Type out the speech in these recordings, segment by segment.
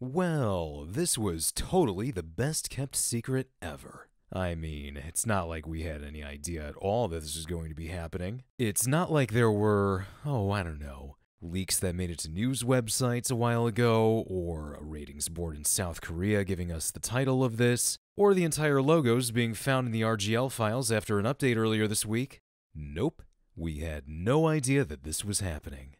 Well, this was totally the best kept secret ever. I mean, it's not like we had any idea at all that this was going to be happening. It's not like there were, I don't know, leaks that made it to news websites a while ago, or a ratings board in South Korea giving us the title of this, or the entire logos being found in the RGL files after an update earlier this week. Nope, we had no idea that this was happening.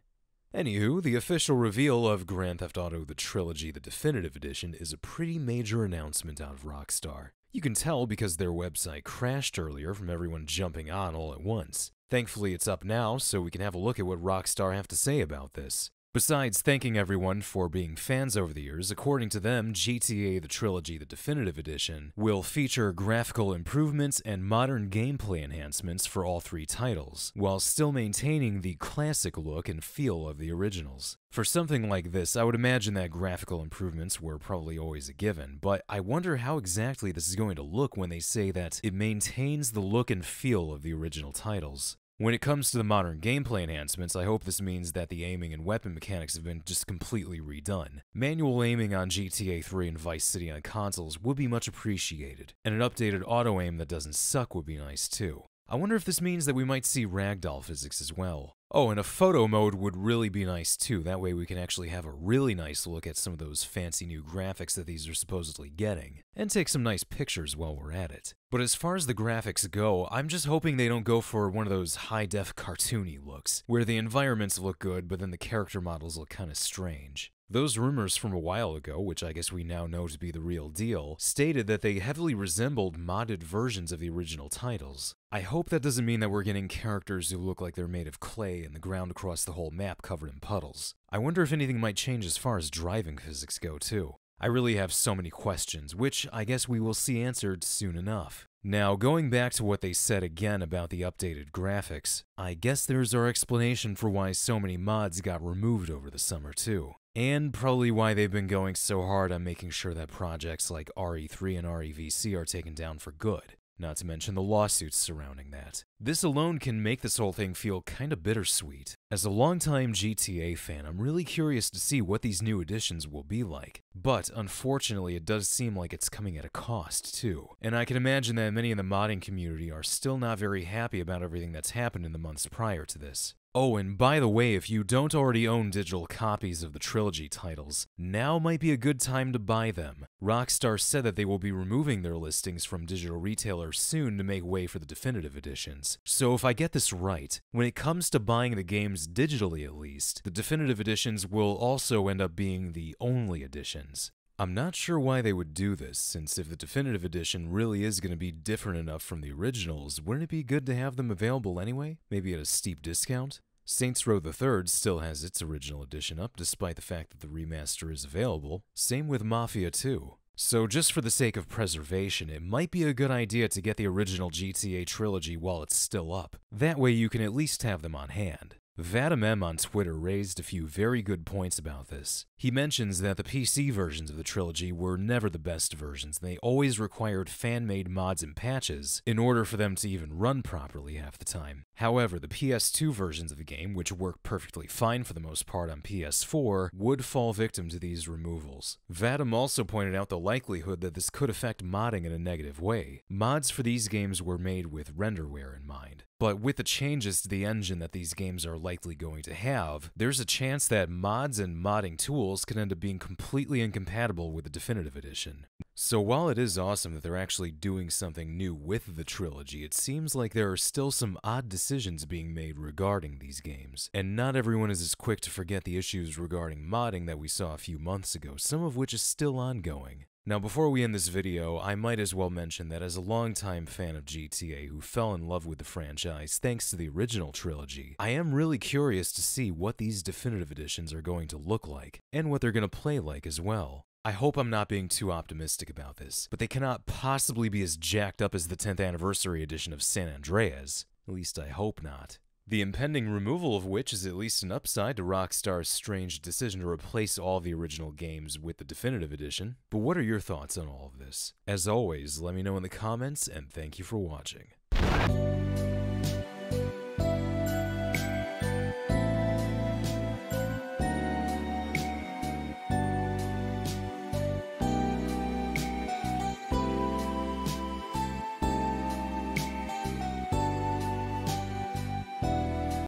Anywho, the official reveal of Grand Theft Auto The Trilogy, the Definitive Edition, is a pretty major announcement out of Rockstar. You can tell because their website crashed earlier from everyone jumping on all at once. Thankfully it's up now, so we can have a look at what Rockstar have to say about this. Besides thanking everyone for being fans over the years, according to them, GTA The Trilogy The Definitive Edition will feature graphical improvements and modern gameplay enhancements for all three titles, while still maintaining the classic look and feel of the originals. For something like this, I would imagine that graphical improvements were probably always a given, but I wonder how exactly this is going to look when they say that it maintains the look and feel of the original titles. When it comes to the modern gameplay enhancements, I hope this means that the aiming and weapon mechanics have been just completely redone. Manual aiming on GTA 3 and Vice City on consoles would be much appreciated, and an updated auto-aim that doesn't suck would be nice too. I wonder if this means that we might see ragdoll physics as well. Oh, and a photo mode would really be nice too, that way we can actually have a really nice look at some of those fancy new graphics that these are supposedly getting, and take some nice pictures while we're at it. But as far as the graphics go, I'm just hoping they don't go for one of those high-def cartoony looks, where the environments look good but then the character models look kinda strange. Those rumors from a while ago, which I guess we now know to be the real deal, stated that they heavily resembled modded versions of the original titles. I hope that doesn't mean that we're getting characters who look like they're made of clay and the ground across the whole map covered in puddles. I wonder if anything might change as far as driving physics go too. I really have so many questions, which I guess we will see answered soon enough. Now, going back to what they said again about the updated graphics, I guess there's our explanation for why so many mods got removed over the summer too. And probably why they've been going so hard on making sure that projects like RE3 and REVC are taken down for good, not to mention the lawsuits surrounding that. This alone can make this whole thing feel kinda bittersweet. As a longtime GTA fan, I'm really curious to see what these new additions will be like. But unfortunately, it does seem like it's coming at a cost too. And I can imagine that many in the modding community are still not very happy about everything that's happened in the months prior to this. Oh, and by the way, if you don't already own digital copies of the Trilogy titles, now might be a good time to buy them. Rockstar said that they will be removing their listings from digital retailers soon to make way for the definitive editions. So if I get this right, when it comes to buying the games digitally at least, the definitive editions will also end up being the only editions. I'm not sure why they would do this, since if the definitive edition really is going to be different enough from the originals, wouldn't it be good to have them available anyway? Maybe at a steep discount? Saints Row the Third still has its original edition up, despite the fact that the remaster is available. Same with Mafia 2. So just for the sake of preservation, it might be a good idea to get the original GTA Trilogy while it's still up. That way you can at least have them on hand. Vadim M on Twitter raised a few very good points about this. He mentions that the PC versions of the trilogy were never the best versions, and they always required fan-made mods and patches in order for them to even run properly half the time. However, the PS2 versions of the game, which work perfectly fine for the most part on PS4, would fall victim to these removals. Vadim also pointed out the likelihood that this could affect modding in a negative way. Mods for these games were made with renderware in mind. But with the changes to the engine that these games are likely going to have, there's a chance that mods and modding tools could end up being completely incompatible with the definitive edition. So while it is awesome that they're actually doing something new with the trilogy, it seems like there are still some odd decisions being made regarding these games. And not everyone is as quick to forget the issues regarding modding that we saw a few months ago, some of which is still ongoing. Now before we end this video, I might as well mention that as a longtime fan of GTA who fell in love with the franchise thanks to the original trilogy, I am really curious to see what these definitive editions are going to look like, and what they're going to play like as well. I hope I'm not being too optimistic about this, but they cannot possibly be as jacked up as the 10th anniversary edition of San Andreas. At least I hope not. The impending removal of which is at least an upside to Rockstar's strange decision to replace all the original games with the definitive edition. But what are your thoughts on all of this? As always, let me know in the comments, and thank you for watching.